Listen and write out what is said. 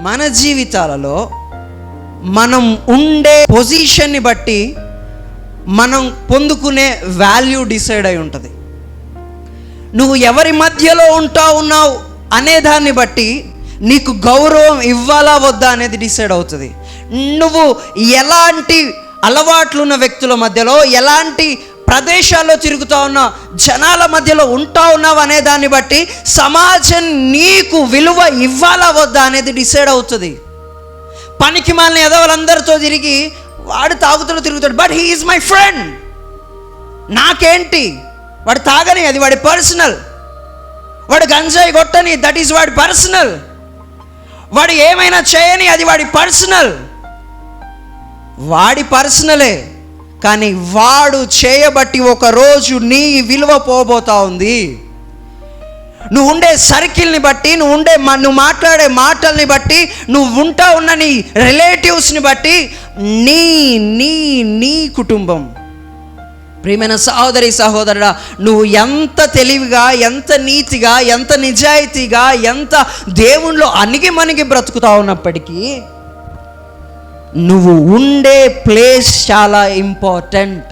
మన జీవితాలలో మనం ఉండే పొజిషన్ని బట్టి మనం పొందుకునే వాల్యూ డిసైడ్ అయి ఉంటుంది. నువ్వు ఎవరి మధ్యలో ఉన్నావు అనే దాన్ని బట్టి నీకు గౌరవం ఇవ్వాలా వద్దా అనేది డిసైడ్ అవుతుంది. నువ్వు ఎలాంటి అలవాట్లున్న వ్యక్తుల మధ్యలో, ఎలాంటి ప్రదేశాల్లో తిరుగుతూ ఉన్నావు, జనాల మధ్యలో ఉన్నావు అనే దాన్ని బట్టి సమాజం నీకు విలువ ఇవ్వాలా వద్దా అనేది డిసైడ్ అవుతుంది. పనికి మాలిన ఎదవలందరితో తిరిగి వాడు తాగుతూ తిరుగుతాడు, but he is my friend, నాకేంటి, వాడు తాగని అది వాడి పర్సనల్, వాడు గంజాయి కొట్టని దట్ ఈజ్ వాడి పర్సనల్, వాడు ఏమైనా చేయని అది వాడి పర్సనలే. కానీ వాడు చేయబట్టి ఒకరోజు నీ విలువ పోబోతా ఉంది. నువ్వు ఉండే సర్కిల్ని బట్టి, నువ్వు మాట్లాడే మాటల్ని బట్టి, నువ్వు ఉన్న నీ రిలేటివ్స్ని బట్టి నీ నీ నీ కుటుంబం. ప్రియమైన సహోదరి సహోదరుడా, నువ్వు ఎంత తెలివిగా, ఎంత నీతిగా, ఎంత నిజాయితీగా, ఎంత దేవునిలో అణిగి బ్రతుకుతా ఉన్నప్పటికీ నువ్వు ఉండే ప్లేస్ చాలా ఇంపార్టెంట్.